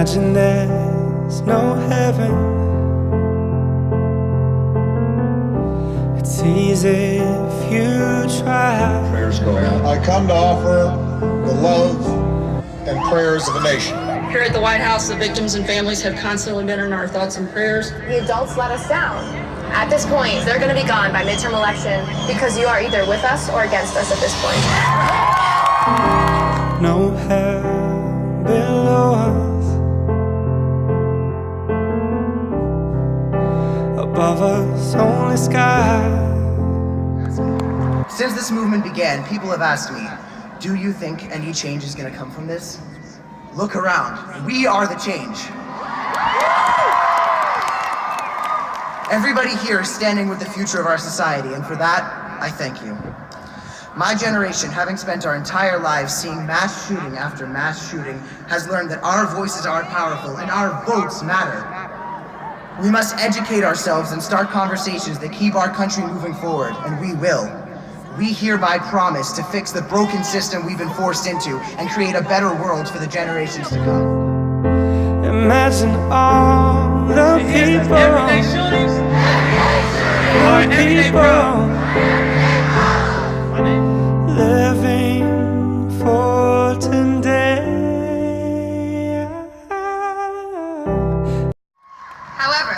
Imagine there's no heaven. It's easy if you try. Prayers go out. I come to offer the love and prayers of the nation. Here at the White House, the victims and families have constantly been in our thoughts and prayers. The adults let us down. At this point, they're going to be gone by midterm election because you are either with us or against us at this point. No hell below us. Above us, only sky. Since this movement began, people have asked me, do you think any change is going to come from this? Look around. We are the change. Everybody here is standing with the future of our society, and for that, I thank you. My generation, having spent our entire lives seeing mass shooting after mass shooting, has learned that our voices are powerful and our votes matter. We must educate ourselves and start conversations that keep our country moving forward, and we will. We hereby promise to fix the broken system we've been forced into and create a better world for the generations to come. Imagine all the people, Everyday shootings. living for today. However,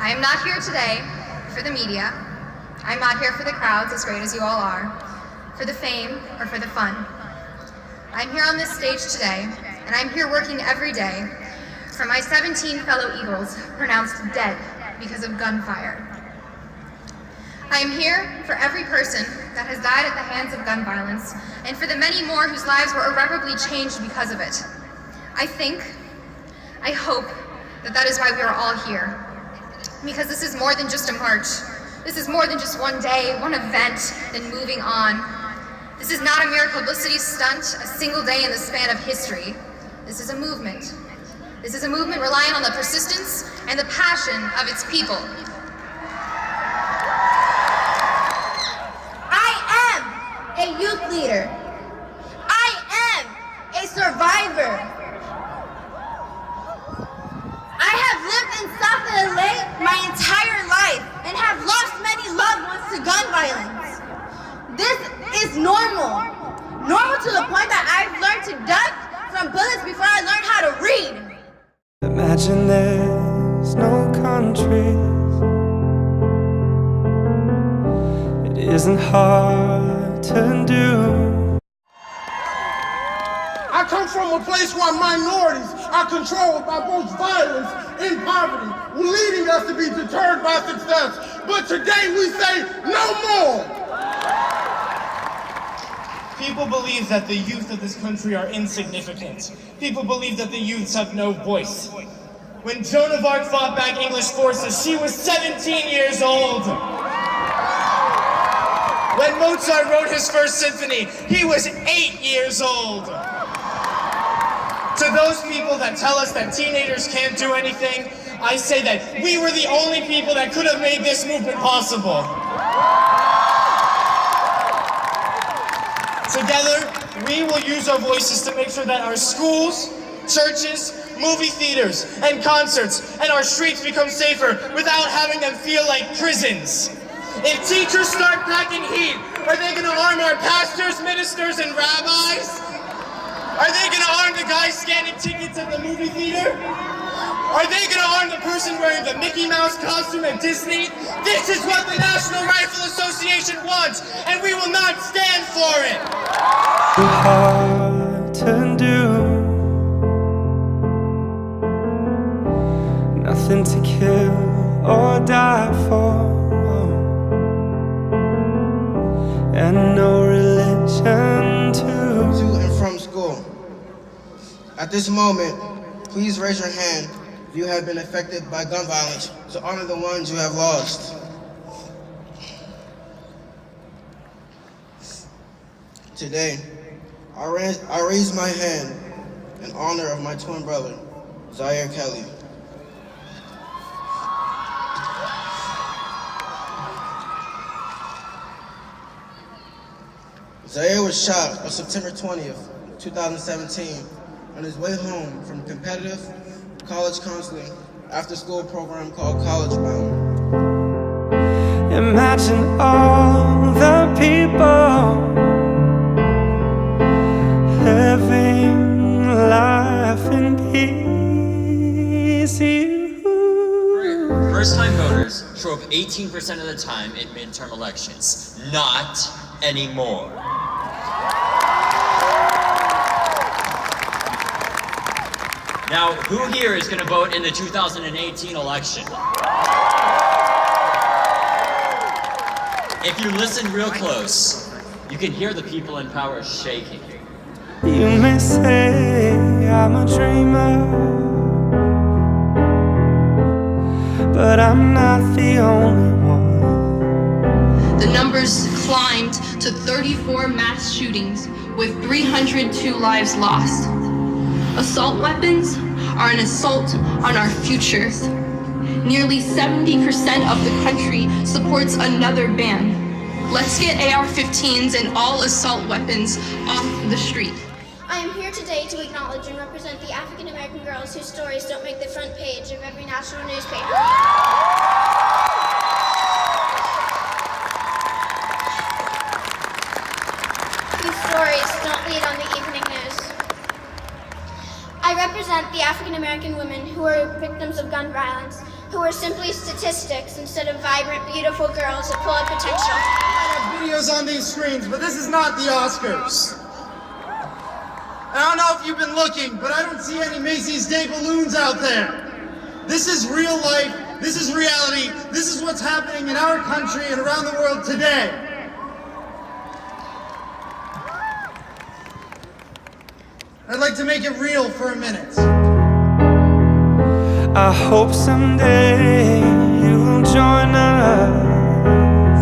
I am not here today for the media. I'm not here for the crowds, as great as you all are, for the fame, or for the fun. I'm here on this stage today, and I'm here working every day for my 17 fellow Eagles pronounced dead because of gunfire. I am here for every person that has died at the hands of gun violence, and for the many more whose lives were irreparably changed because of it. I hope that is why we are all here. Because this is more than just a march. This is more than just one day, one event, and moving on. This is not a mere publicity stunt, a single day in the span of history. This is a movement. This is a movement relying on the persistence and the passion of its people. I am a youth leader. I am a survivor. I have lived in South LA my entire life and have lost many loved ones to gun violence. This is normal. Normal to the point that I've learned to duck from bullets before I learned how to read. Imagine there's no countries. It isn't hard to do. I come from a place where minorities are controlled by both violence and poverty, leading us to be deterred by success. But today we say no more. People believe that the youth of this country are insignificant. People believe that the youths have no voice. When Joan of Arc fought back English forces, she was 17 years old. When Mozart wrote his first symphony, he was 8 years old. To those people that tell us that teenagers can't do anything, I say that we were the only people that could have made this movement possible. Together, we will use our voices to make sure that our schools, churches, movie theaters, and concerts, and our streets become safer without having them feel like prisons. If teachers start packing heat, are they going to arm our pastors, ministers, and rabbis? Are they going to arm the guy scanning tickets at the movie theater? Are they going to arm the person wearing the Mickey Mouse costume at Disney? This is what the National Rifle Association wants, and we will not stand for it. Hard to do. Nothing to kill or die for. And no religion to and from school. At this moment, please raise your hand if you have been affected by gun violence to honor the ones you have lost. Today, I raise my hand in honor of my twin brother, Zaire Kelly. Zaire was shot on September 20th, 2017 on his way home from competitive college counseling after-school program called College Bound. Imagine all the people living life in peace. First-time voters show up 18% of the time in midterm elections. Not anymore. Now, who here is going to vote in the 2018 election? If you listen real close, you can hear the people in power shaking. You may say I'm a dreamer, but I'm not the only one. The numbers climbed to 34 mass shootings with 302 lives lost. Assault weapons are an assault on our futures. Nearly 70% of the country supports another ban. Let's get AR-15s and all assault weapons off the street. I am here today to acknowledge and represent the African American girls whose stories don't make the front page of every national newspaper. Whose stories don't lead on the evening news. I represent the African American women who are victims of gun violence, who are simply statistics instead of vibrant, beautiful girls that full of potential. I have videos on these screens, but this is not the Oscars. I don't know if you've been looking, but I don't see any Macy's Day balloons out there. This is real life, this is reality, this is what's happening in our country and around the world today. I'd like to make it real for a minute. I hope someday you'll join us,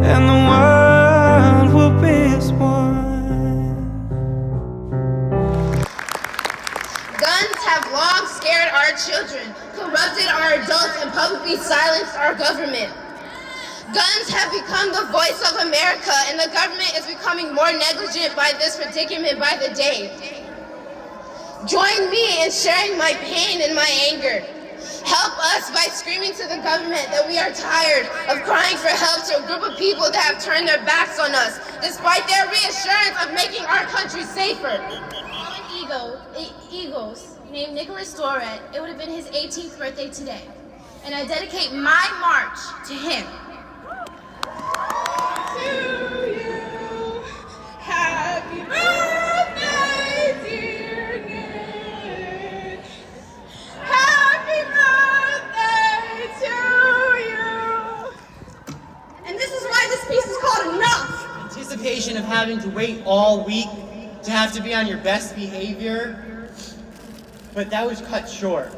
and the world will be as one. Guns have long scared our children, corrupted our adults, and publicly silenced our government. Guns have become the voice of America, and the government is becoming more negligent by this predicament by the day. Join me in sharing my pain and my anger. Help us by screaming to the government that we are tired of crying for help to a group of people that have turned their backs on us, despite their reassurance of making our country safer. Eagles named Nicholas Doret. It would have been his 18th birthday today. And I dedicate my march to him. To you, happy birthday, dear Nick. Happy birthday to you. And this is why this piece is called Enough. Anticipation of having to wait all week to have to be on your best behavior, but that was cut short.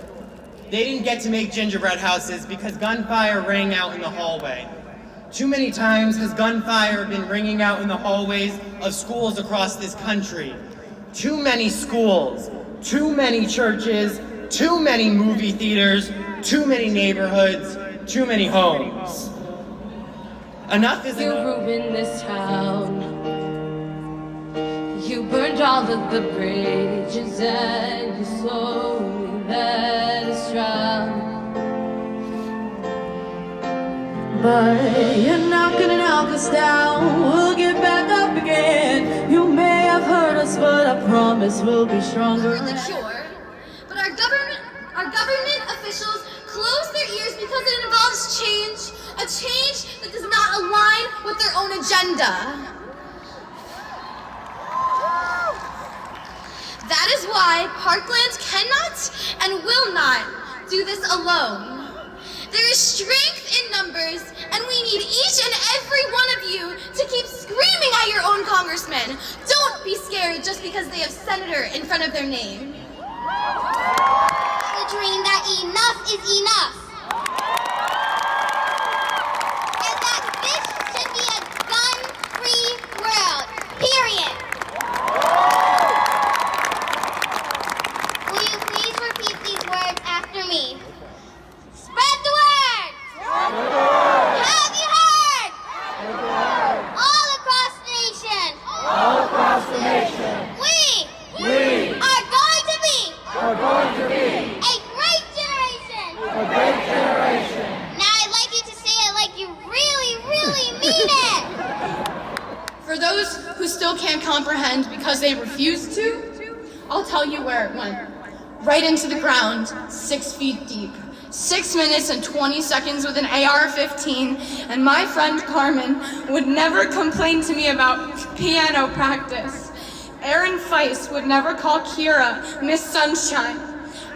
They didn't get to make gingerbread houses because gunfire rang out in the hallway. Too many times has gunfire been ringing out in the hallways of schools across this country. Too many schools, too many churches, too many movie theaters, too many neighborhoods, too many homes. Enough is enough. You ruined this town. You burned all of the bridges and you slowly let us drown. But you're not gonna knock us down. We'll get back up again. You may have hurt us, but I promise we'll be stronger. For the cure, but our government officials close their ears because it involves change, a change that does not align with their own agenda. That is why Parkland cannot and will not do this alone. There is strength in numbers, and we need each and every one of you to keep screaming at your own congressman. Don't be scared just because they have senator in front of their name. The dream that enough is enough. And that this should be a gun-free world, period. Will you please repeat these words after me? Spread the word! Have you heard? All across the nation! We went, right into the ground, 6 feet deep. 6 minutes and 20 seconds with an AR-15, and my friend Carmen would never complain to me about piano practice. Aaron Feist would never call Kira Miss Sunshine.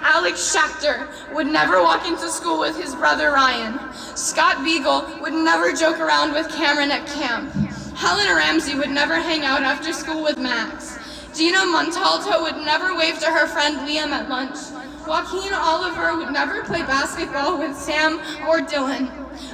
Alex Schachter would never walk into school with his brother Ryan. Scott Beagle would never joke around with Cameron at camp. Helen Ramsey would never hang out after school with Max. Gina Montalto would never wave to her friend Liam at lunch. Joaquin Oliver would never play basketball with Sam or Dylan.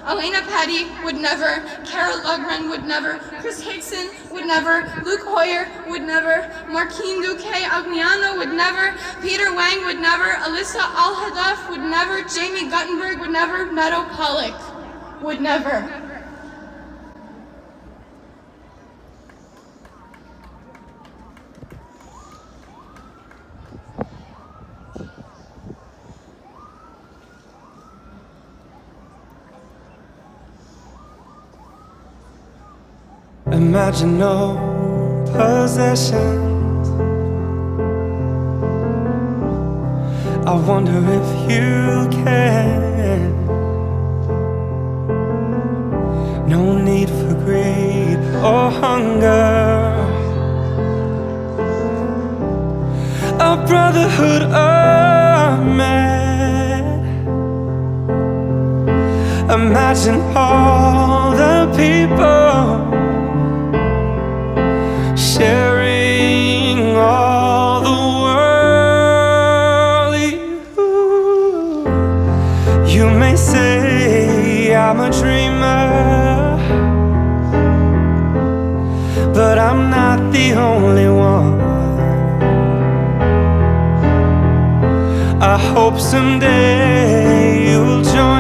Elena Petty would never, Kara Lugren would never, Chris Hickson would never, Luke Hoyer would never, Marquine Duque Agnano would never, Peter Wang would never, Alyssa Al-Hadaf would never, Jamie Guttenberg would never, Meadow Pollock would never. Imagine no possessions. I wonder if you can. No need for greed or hunger. A brotherhood of men. Imagine all the people sharing all the world. You may say I'm a dreamer, but I'm not the only one. I hope someday you'll join